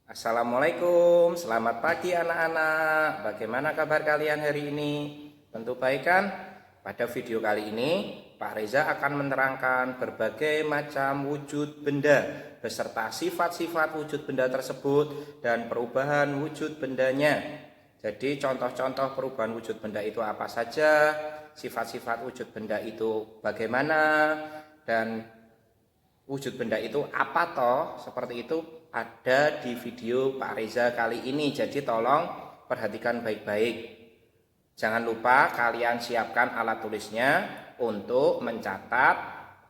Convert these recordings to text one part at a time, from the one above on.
Assalamualaikum, selamat pagi anak-anak. Bagaimana kabar kalian hari ini? Tentu baik kan? Pada video kali ini, Pak Reza akan menerangkan berbagai macam wujud benda beserta sifat-sifat wujud benda tersebut dan perubahan wujud bendanya. Jadi contoh-contoh perubahan wujud benda itu apa saja, sifat-sifat wujud benda itu bagaimana, dan wujud benda itu apa toh, seperti itu ada di video Pak Reza kali ini. Jadi tolong perhatikan baik-baik. Jangan lupa kalian siapkan alat tulisnya untuk mencatat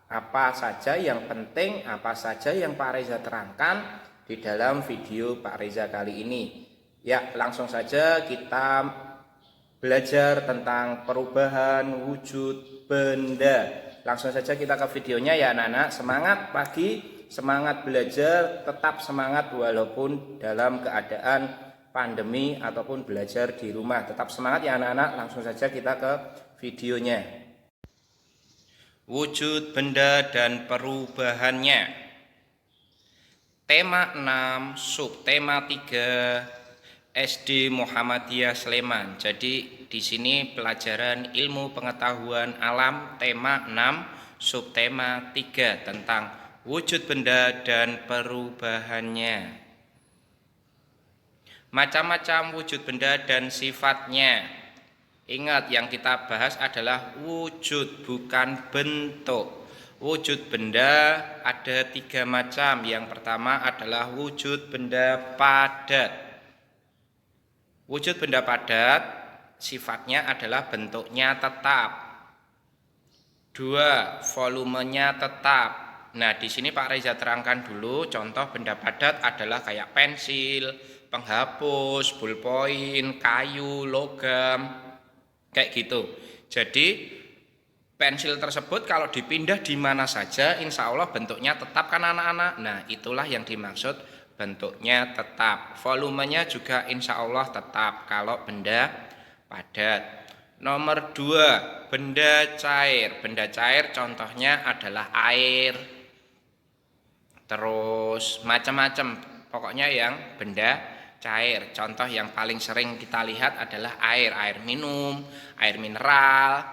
apa saja yang penting, apa saja yang Pak Reza terangkan di dalam video Pak Reza kali ini. Ya, langsung saja kita belajar tentang perubahan wujud benda. Langsung saja kita ke videonya ya anak-anak. Semangat pagi, semangat belajar, tetap semangat walaupun dalam keadaan pandemi ataupun belajar di rumah. Tetap semangat ya anak-anak. Langsung saja kita ke videonya. Wujud benda dan perubahannya. Tema 6, subtema 3, SD Muhammadiyah Sleman. Jadi di sini pelajaran ilmu pengetahuan alam tema 6 subtema 3 tentang wujud benda dan perubahannya. Macam-macam wujud benda dan sifatnya. Ingat, yang kita bahas adalah wujud, bukan bentuk. Wujud benda ada 3 macam. Yang pertama adalah wujud benda padat. Wujud benda padat sifatnya adalah bentuknya tetap. 2, volumenya tetap. Nah, di sini Pak Reza terangkan dulu contoh benda padat adalah kayak pensil, penghapus, ballpoint, kayu, logam, kayak gitu. Jadi pensil tersebut kalau dipindah di mana saja insya Allah bentuknya tetap kan anak-anak. Nah, itulah yang dimaksud bentuknya tetap. Volumenya juga insya Allah tetap kalau benda padat. Nomor 2, benda cair. Benda cair contohnya adalah air, terus macam-macam. Pokoknya yang benda cair. Contoh yang paling sering kita lihat adalah air. Air minum, air mineral,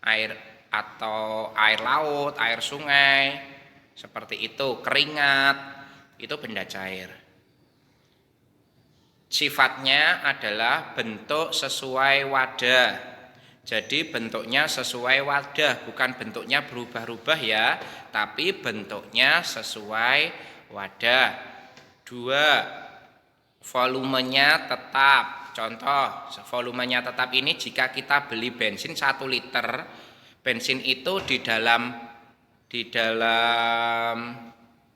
air atau air laut, air sungai, seperti itu. Keringat, itu benda cair. Sifatnya adalah bentuk sesuai wadah. Jadi bentuknya sesuai wadah, bukan bentuknya berubah-ubah ya, tapi bentuknya sesuai wadah. 2, volumenya tetap. Contoh, volumenya tetap ini jika kita beli bensin 1 liter, bensin itu di dalam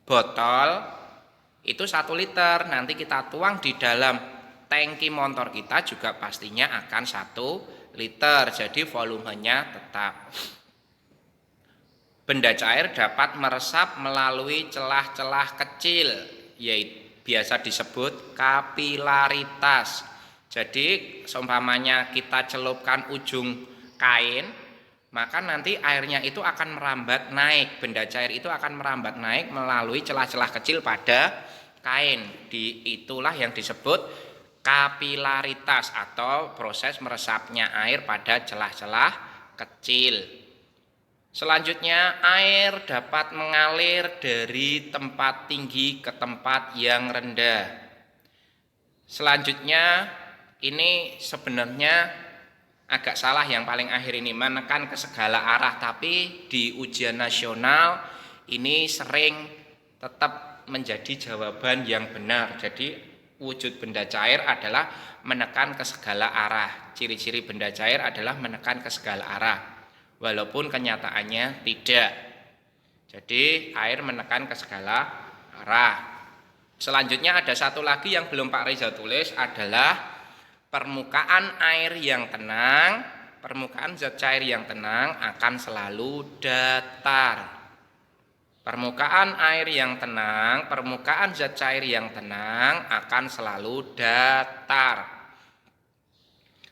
botol itu 1 liter. Nanti kita tuang di dalam tangki motor kita juga pastinya akan 1 liter. Jadi volumenya tetap. Benda cair dapat meresap melalui celah-celah kecil, yaitu biasa disebut kapilaritas. Jadi seumpamanya kita celupkan ujung kain, maka nanti airnya itu akan merambat naik. Benda cair itu akan merambat naik melalui celah-celah kecil pada kain. Itulah yang disebut kapilaritas atau proses meresapnya air pada celah-celah kecil. Selanjutnya, air dapat mengalir dari tempat tinggi ke tempat yang rendah. Selanjutnya, ini sebenarnya agak salah yang paling akhir ini, menekan ke segala arah. Tapi di ujian nasional ini sering tetap menjadi jawaban yang benar. Jadi wujud benda cair adalah menekan ke segala arah. Ciri-ciri benda cair adalah menekan ke segala arah, walaupun kenyataannya tidak. Jadi air menekan ke segala arah. Selanjutnya ada satu lagi yang belum Pak Reza tulis adalah permukaan air yang tenang, permukaan zat cair yang tenang akan selalu datar. Permukaan air yang tenang, permukaan zat cair yang tenang akan selalu datar.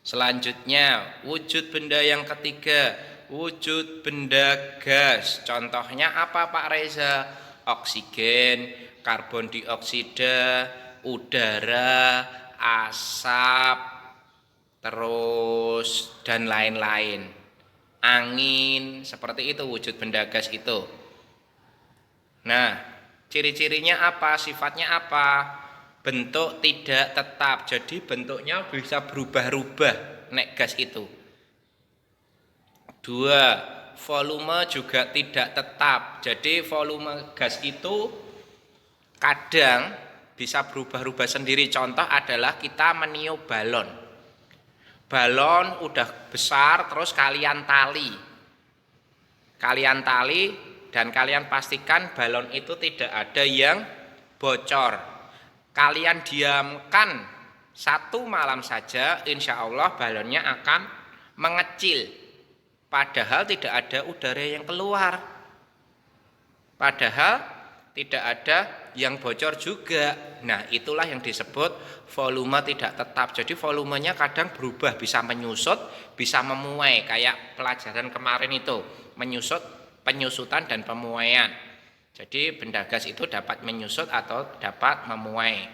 Selanjutnya, wujud benda yang ketiga, wujud benda gas. Contohnya apa Pak Reza? Oksigen, karbon dioksida, udara, asap, terus dan lain-lain. Angin, seperti itu wujud benda gas itu. Nah, ciri-cirinya apa? Sifatnya apa? Bentuk tidak tetap. Jadi bentuknya bisa berubah-ubah nek gas itu. 2. Volume juga tidak tetap. Jadi volume gas itu kadang bisa berubah-ubah sendiri. Contoh adalah kita meniup balon. Balon udah besar terus kalian tali. Dan kalian pastikan balon itu tidak ada yang bocor. Kalian diamkan 1 malam saja, insya Allah balonnya akan mengecil. Padahal tidak ada udara yang keluar. Padahal tidak ada yang bocor juga. Nah, itulah yang disebut volume tidak tetap. Jadi volumenya kadang berubah, bisa menyusut, bisa memuai. Kayak pelajaran kemarin itu, penyusutan dan pemuaian. Jadi benda gas itu dapat menyusut atau dapat memuai.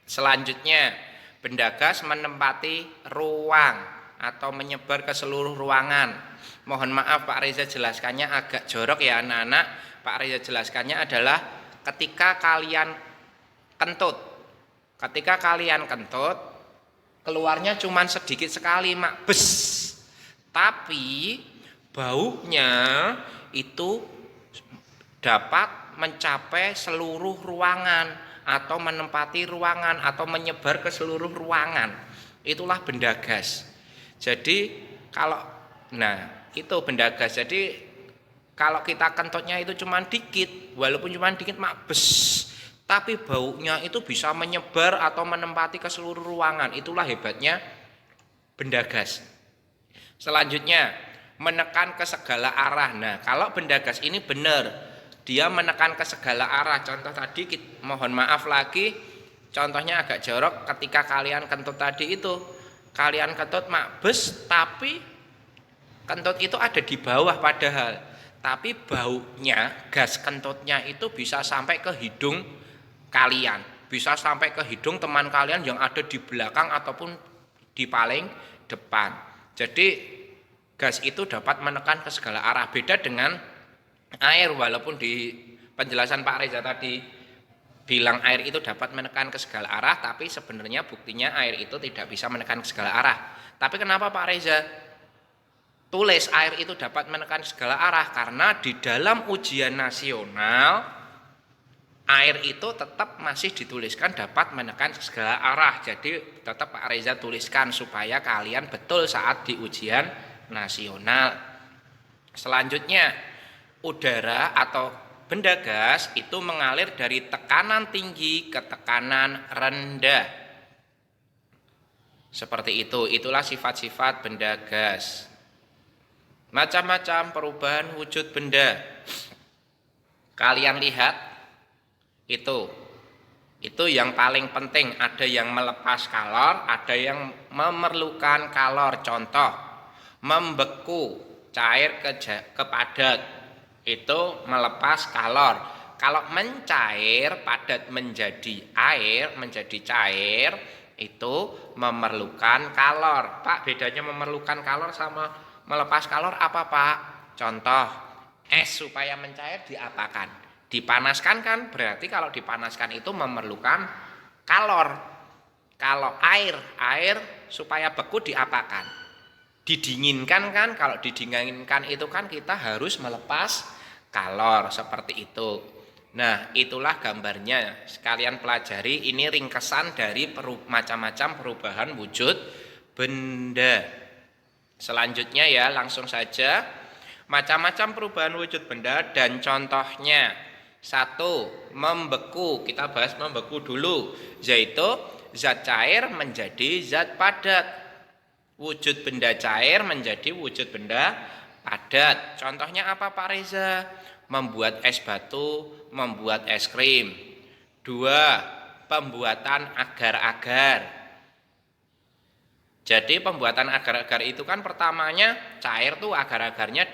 Selanjutnya, benda gas menempati ruang atau menyebar ke seluruh ruangan. Mohon maaf Pak Reza jelaskannya agak jorok ya anak-anak. Pak Reza jelaskannya adalah ketika kalian kentut. Ketika kalian kentut, keluarnya cuma sedikit sekali, mak, bes. Tapi baunya itu dapat mencapai seluruh ruangan atau menempati ruangan atau menyebar ke seluruh ruangan. Itulah benda gas. Jadi itu benda gas. Jadi kalau kita kentutnya itu cuma dikit, walaupun cuma dikit mak bes, tapi baunya itu bisa menyebar atau menempati ke seluruh ruangan. Itulah hebatnya benda gas. Selanjutnya, menekan ke segala arah. Nah, kalau benda gas ini benar, dia menekan ke segala arah. Contoh tadi, mohon maaf lagi, contohnya agak jorok. Ketika kalian kentut tadi itu, kalian kentut mak bes, tapi kentut itu ada di bawah padahal. Tapi baunya, gas kentutnya itu bisa sampai ke hidung kalian, bisa sampai ke hidung teman kalian yang ada di belakang ataupun di paling depan. Jadi gas itu dapat menekan ke segala arah. Beda dengan air, walaupun di penjelasan Pak Reza tadi bilang air itu dapat menekan ke segala arah, tapi sebenarnya buktinya air itu tidak bisa menekan ke segala arah. Tapi kenapa Pak Reza tulis air itu dapat menekan segala arah? Karena di dalam ujian nasional air itu tetap masih dituliskan dapat menekan segala arah. Jadi tetap Pak Reza tuliskan supaya kalian betul saat di ujian nasional. Selanjutnya, udara atau benda gas itu mengalir dari tekanan tinggi ke tekanan rendah. Seperti itu, itulah sifat-sifat benda gas. Macam-macam perubahan wujud benda. Kalian lihat itu yang paling penting. Ada yang melepas kalor, ada yang memerlukan kalor. Contoh, membeku cair ke padat, itu melepas kalor. Kalau mencair padat menjadi air, menjadi cair, itu memerlukan kalor. Pak, bedanya memerlukan kalor sama melepas kalor apa Pak? Contoh, es supaya mencair diapakan? Dipanaskan kan? Berarti kalau dipanaskan itu memerlukan kalor. Kalau air supaya beku diapakan? Didinginkan kan? Kalau didinginkan itu kan kita harus melepas kalor, seperti itu. Nah, itulah gambarnya. Sekalian pelajari, ini ringkesan dari macam-macam perubahan wujud benda. Selanjutnya ya, langsung saja. Macam-macam perubahan wujud benda dan contohnya. 1. Membeku. Kita bahas membeku dulu, yaitu zat cair menjadi zat padat. Wujud benda cair menjadi wujud benda padat. Contohnya apa Pak Reza? Membuat es batu, membuat es krim. 2. Pembuatan agar-agar. Jadi pembuatan agar-agar itu kan pertamanya cair tuh, agar-agarnya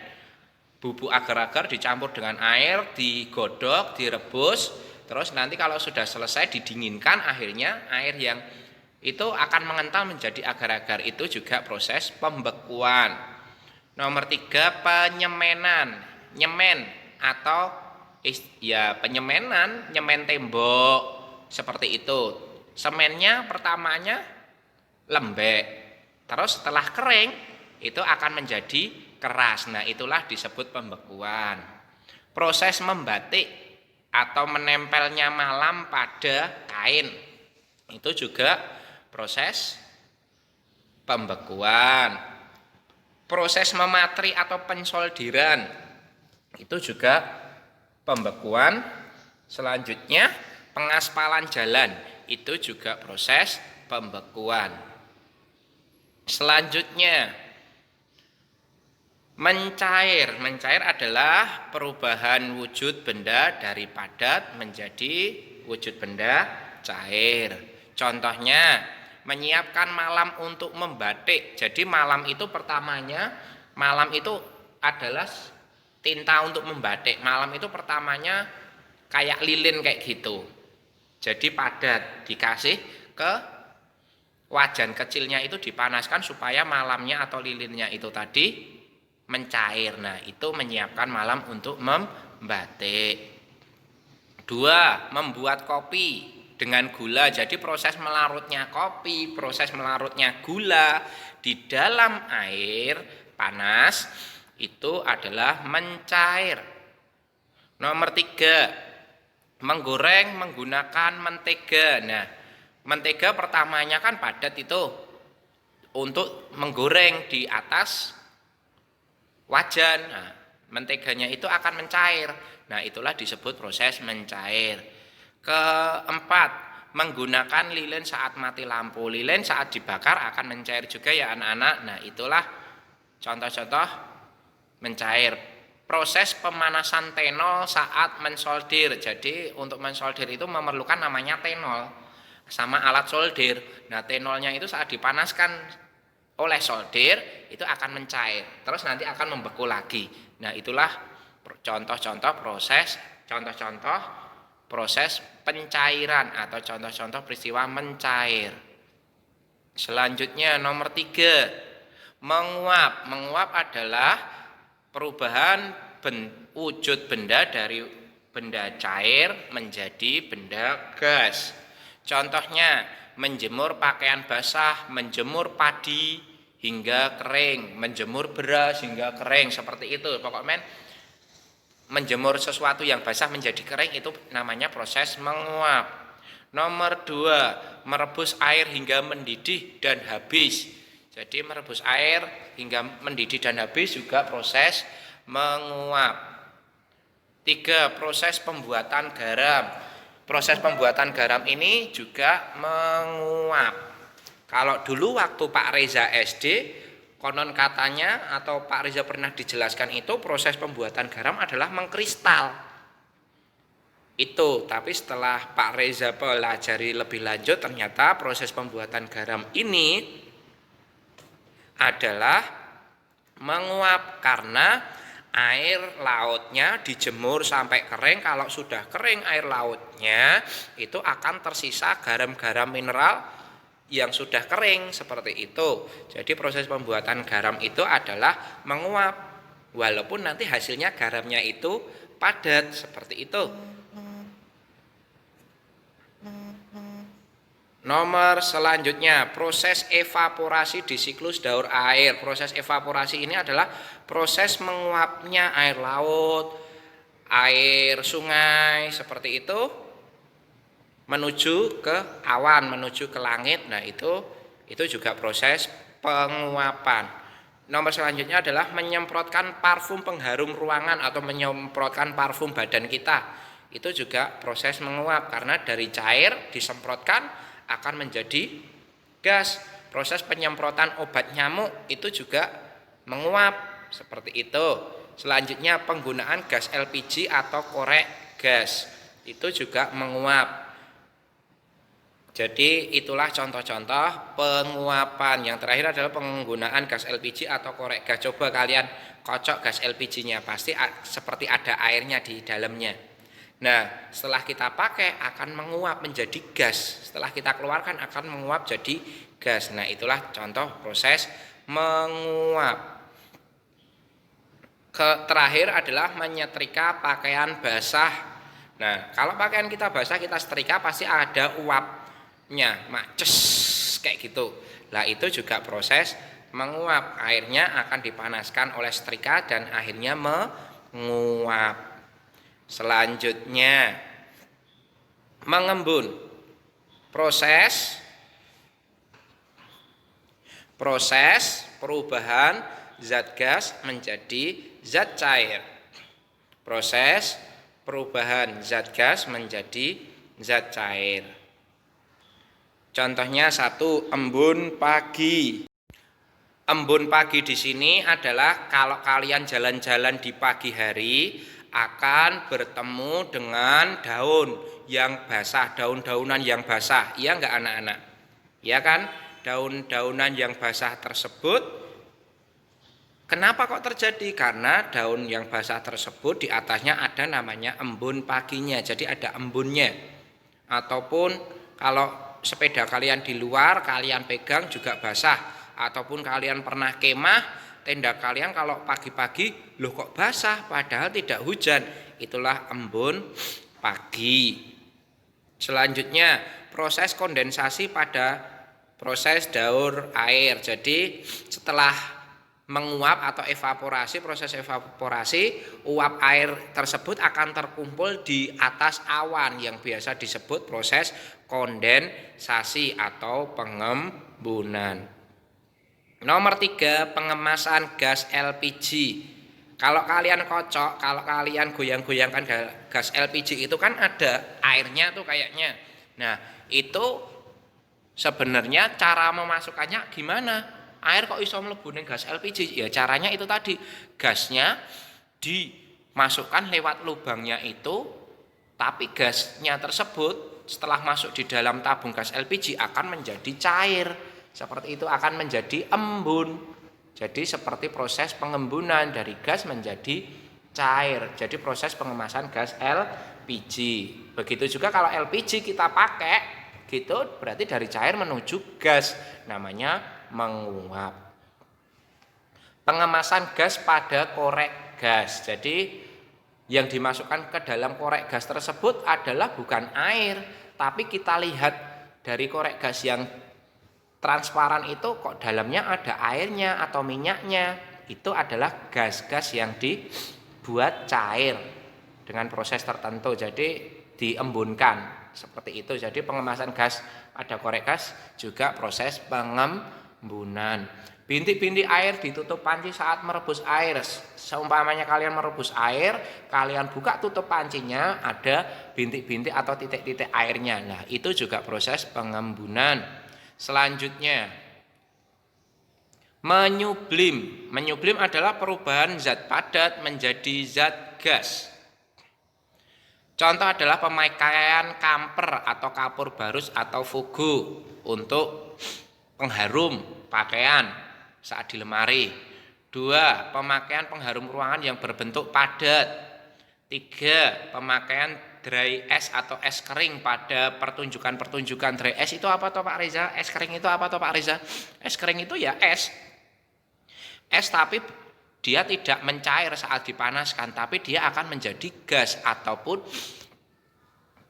bubuk agar-agar dicampur dengan air, digodok, direbus, Terus nanti kalau sudah selesai didinginkan, akhirnya air yang itu akan mengental menjadi agar-agar. Itu juga proses pembekuan. Nomor 3, penyemenan. Nyemen atau penyemenan, nyemen tembok seperti itu. Semennya pertamanya lembek, terus setelah kering itu akan menjadi keras. Nah, itulah disebut pembekuan. Proses membatik atau menempelnya malam pada kain itu juga proses pembekuan. Proses mematri atau pensoldiran itu juga pembekuan. Selanjutnya pengaspalan jalan itu juga proses pembekuan. Selanjutnya mencair. Mencair adalah perubahan wujud benda dari padat menjadi wujud benda cair. Contohnya menyiapkan malam untuk membatik. Jadi malam itu pertamanya, malam itu adalah tinta untuk membatik. Malam itu pertamanya kayak lilin kayak gitu. Jadi padat, dikasih ke wajan kecilnya itu dipanaskan supaya malamnya atau lilinnya itu tadi mencair. Nah, itu menyiapkan malam untuk membatik. 2, membuat kopi dengan gula. Jadi proses melarutnya kopi, proses melarutnya gula di dalam air panas itu adalah mencair. Nomor 3, menggoreng menggunakan mentega. Nah, mentega pertamanya kan padat itu untuk menggoreng di atas wajan. Nah, menteganya itu akan mencair. Nah, itulah disebut proses mencair. Keempat, menggunakan lilin saat mati lampu. Lilin saat dibakar akan mencair juga ya anak-anak. Nah, itulah contoh-contoh mencair. Proses pemanasan tenol saat mensoldir. Jadi untuk mensoldir itu memerlukan namanya tenol sama alat soldir. Nah, tenolnya itu saat dipanaskan oleh soldir itu akan mencair, terus nanti akan membeku lagi. Nah, itulah contoh-contoh proses pencairan atau contoh-contoh peristiwa mencair. Selanjutnya nomor 3, menguap. Menguap adalah perubahan wujud benda dari benda cair menjadi benda gas. Contohnya menjemur pakaian basah, menjemur padi hingga kering, menjemur beras hingga kering, seperti itu. Pokoknya menjemur sesuatu yang basah menjadi kering itu namanya proses menguap. Nomor 2, merebus air hingga mendidih dan habis. Jadi merebus air hingga mendidih dan habis juga proses menguap. 3, proses pembuatan garam. Proses pembuatan garam ini juga menguap. Kalau dulu waktu Pak Reza SD, konon katanya atau Pak Reza pernah dijelaskan itu proses pembuatan garam adalah mengkristal. Itu, tapi setelah Pak Reza pelajari lebih lanjut ternyata proses pembuatan garam ini adalah menguap karena air lautnya dijemur sampai kering. Kalau sudah kering air lautnya itu akan tersisa garam-garam mineral yang sudah kering seperti itu. Jadi proses pembuatan garam itu adalah menguap, walaupun nanti hasilnya garamnya itu padat seperti itu. Nomor selanjutnya, proses evaporasi di siklus daur air. Proses evaporasi ini adalah proses menguapnya air laut, air sungai seperti itu menuju ke awan, menuju ke langit. Nah, itu juga proses penguapan. Nomor selanjutnya adalah menyemprotkan parfum pengharum ruangan atau menyemprotkan parfum badan kita. Itu juga proses menguap karena dari cair disemprotkan akan menjadi gas. Proses penyemprotan obat nyamuk itu juga menguap seperti itu. Selanjutnya penggunaan gas LPG atau korek gas itu juga menguap. Jadi itulah contoh-contoh penguapan. Yang terakhir adalah penggunaan gas LPG atau korek gas. Coba kalian kocok gas LPG-nya, pasti seperti ada airnya di dalamnya. Nah, setelah kita pakai akan menguap menjadi gas. Setelah kita keluarkan akan menguap jadi gas. Nah, itulah contoh proses menguap. Terakhir adalah menyetrika pakaian basah. Nah, kalau pakaian kita basah kita setrika pasti ada uapnya, maces kayak gitu. Nah, itu juga proses menguap. Airnya akan dipanaskan oleh setrika dan akhirnya menguap. Selanjutnya mengembun. Proses perubahan zat gas menjadi zat cair. Proses perubahan zat gas menjadi zat cair. Contohnya 1, embun pagi. Embun pagi di sini adalah kalau kalian jalan-jalan di pagi hari akan bertemu dengan daun yang basah, daun-daunan yang basah. Iya enggak anak-anak? Ya kan? Daun-daunan yang basah tersebut, kenapa kok terjadi? Karena daun yang basah tersebut di atasnya ada namanya embun paginya. Jadi ada embunnya. Ataupun kalau sepeda kalian di luar, kalian pegang juga basah. Ataupun kalian pernah kemah, tenda kalian kalau pagi-pagi, loh kok basah padahal tidak hujan. Itulah embun pagi. Selanjutnya proses kondensasi pada proses daur air. Jadi setelah menguap atau evaporasi, proses evaporasi, uap air tersebut akan terkumpul di atas awan yang biasa disebut proses kondensasi atau pengembunan. Nomor 3, pengemasan gas LPG. Kalau kalian kocok, kalau kalian goyang-goyangkan gas LPG itu kan ada airnya tuh kayaknya. Nah, itu sebenarnya cara memasukkannya gimana? Air kok iso mlebu ning gas LPG? Ya caranya itu tadi, gasnya dimasukkan lewat lubangnya itu, tapi gasnya tersebut setelah masuk di dalam tabung gas LPG akan menjadi cair. Seperti itu, akan menjadi embun. Jadi seperti proses pengembunan dari gas menjadi cair. Jadi proses pengemasan gas LPG. Begitu juga kalau LPG kita pakai gitu, berarti dari cair menuju gas, namanya menguap. Pengemasan gas pada korek gas. Jadi yang dimasukkan ke dalam korek gas tersebut adalah bukan air, tapi kita lihat dari korek gas yang transparan itu kok dalamnya ada airnya atau minyaknya. Itu adalah gas-gas yang dibuat cair dengan proses tertentu, jadi diembunkan seperti itu. Jadi pengemasan gas pada korek gas juga proses pengembunan. Bintik-bintik air ditutup panci saat merebus air. Seumpamanya kalian merebus air, kalian buka tutup pancinya, ada bintik-bintik atau titik-titik airnya. Nah, itu juga proses pengembunan. Selanjutnya, menyublim. Menyublim adalah perubahan zat padat menjadi zat gas. Contoh adalah pemakaian kamper atau kapur barus atau fugu untuk pengharum pakaian saat di lemari. 2, pemakaian pengharum ruangan yang berbentuk padat. 3, pemakaian dry ice atau es kering pada pertunjukan-pertunjukan dry ice. Itu apa toh Pak Reza? Es kering itu apa toh Pak Reza? Es kering itu ya es. Es tapi dia tidak mencair saat dipanaskan, tapi dia akan menjadi gas ataupun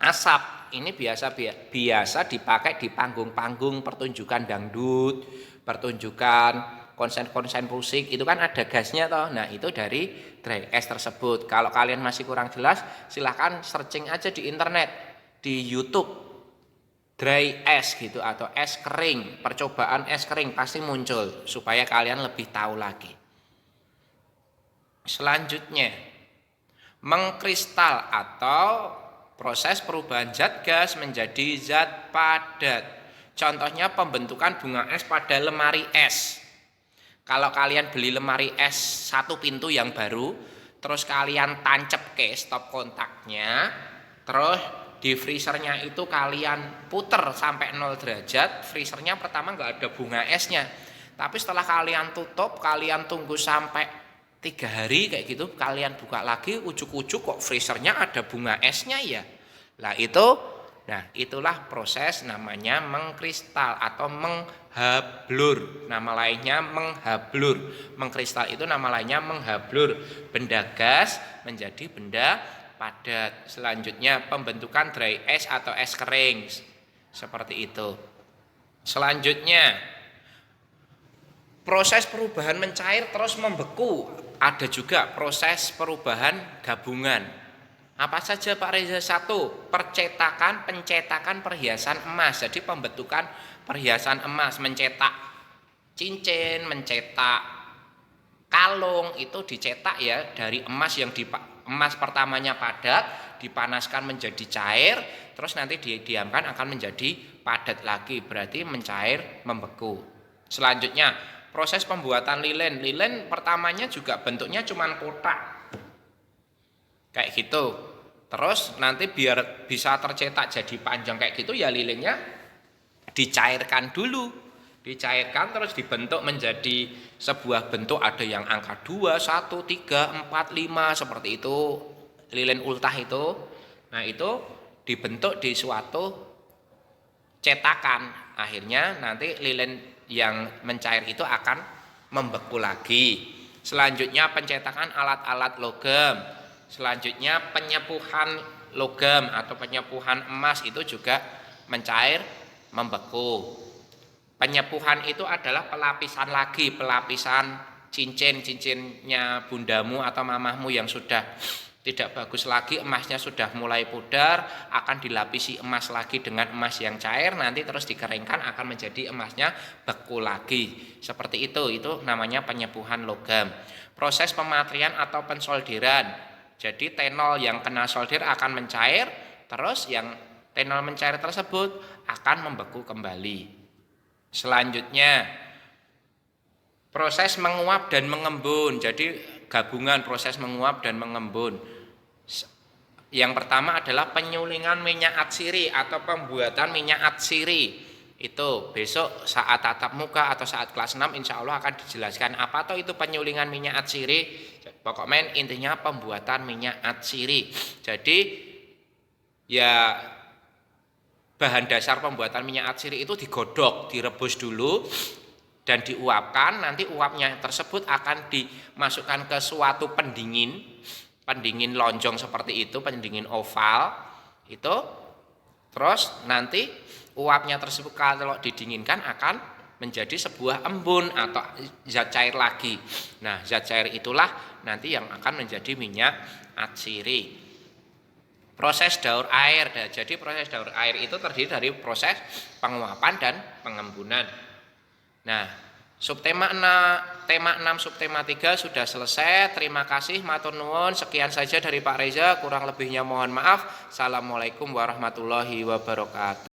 asap. Ini biasa dipakai di panggung-panggung pertunjukan dangdut, pertunjukan konsen-konsen musik, itu kan ada gasnya toh. Nah, itu dari dry ice tersebut. Kalau kalian masih kurang jelas, silahkan searching aja di internet, di YouTube, dry ice gitu atau es kering, percobaan es kering pasti muncul supaya kalian lebih tahu lagi. Selanjutnya, mengkristal atau proses perubahan zat gas menjadi zat padat. Contohnya pembentukan bunga es pada lemari es. Kalau kalian beli lemari es 1 pintu yang baru, terus kalian tancap ke stop kontaknya, terus di freezernya itu kalian puter sampai 0 derajat, freezernya pertama nggak ada bunga esnya. Tapi setelah kalian tutup, kalian tunggu sampai 3 hari kayak gitu kalian buka lagi, ujuk-ujuk kok freezernya ada bunga esnya ya. Nah itulah proses namanya mengkristal atau menghablur. Nama lainnya menghablur. Mengkristal itu nama lainnya menghablur. Benda gas menjadi benda padat. Selanjutnya pembentukan dry ice atau es kering. Seperti itu. Selanjutnya proses perubahan mencair terus membeku. Ada juga proses perubahan gabungan. Apa saja Pak Reza? 1. Pencetakan perhiasan emas. Jadi pembentukan perhiasan emas, mencetak cincin, mencetak kalung, itu dicetak ya dari emas yang emas pertamanya padat, dipanaskan menjadi cair, terus nanti didiamkan akan menjadi padat lagi, berarti mencair, membeku. Selanjutnya proses pembuatan lilin. Lilin pertamanya juga bentuknya cuma kotak kayak gitu. Terus nanti biar bisa tercetak jadi panjang kayak gitu ya lilinnya dicairkan dulu. Dicairkan terus dibentuk menjadi sebuah bentuk, ada yang angka 2, 1, 3, 4, 5 seperti itu. Lilin ultah itu. Nah, itu dibentuk di suatu cetakan. Akhirnya nanti lilin yang mencair itu akan membeku lagi. Selanjutnya pencetakan alat-alat logam. Selanjutnya penyepuhan logam atau penyepuhan emas itu juga mencair, membeku. Penyepuhan itu adalah pelapisan lagi, pelapisan cincinnya bundamu atau mamahmu yang sudah tidak bagus lagi, emasnya sudah mulai pudar, akan dilapisi emas lagi dengan emas yang cair, nanti terus dikeringkan akan menjadi emasnya beku lagi. Seperti itu namanya penyepuhan logam. Proses pematrian atau pensolderan. Jadi tenol yang kena solder akan mencair, terus yang tenol mencair tersebut akan membeku kembali. Selanjutnya proses menguap dan mengembun. Jadi gabungan proses menguap dan mengembun. Yang pertama adalah penyulingan minyak atsiri atau pembuatan minyak atsiri. Itu besok saat tatap muka atau saat kelas 6 insya Allah akan dijelaskan apa toh itu penyulingan minyak atsiri. Pokoknya intinya pembuatan minyak atsiri. Jadi ya bahan dasar pembuatan minyak atsiri itu digodok, direbus dulu dan diuapkan. Nanti uapnya tersebut akan dimasukkan ke suatu pendingin lonjong seperti itu, pendingin oval itu. Terus nanti uapnya tersebut kalau didinginkan akan menjadi sebuah embun atau zat cair lagi. Nah, zat cair itulah nanti yang akan menjadi minyak atsiri. Proses daur air. Jadi proses daur air itu terdiri dari proses penguapan dan pengembunan. Nah, tema 6 subtema 3 sudah selesai. Terima kasih, matur nuwun. Sekian saja dari Pak Reza, kurang lebihnya mohon maaf. Assalamualaikum warahmatullahi wabarakatuh.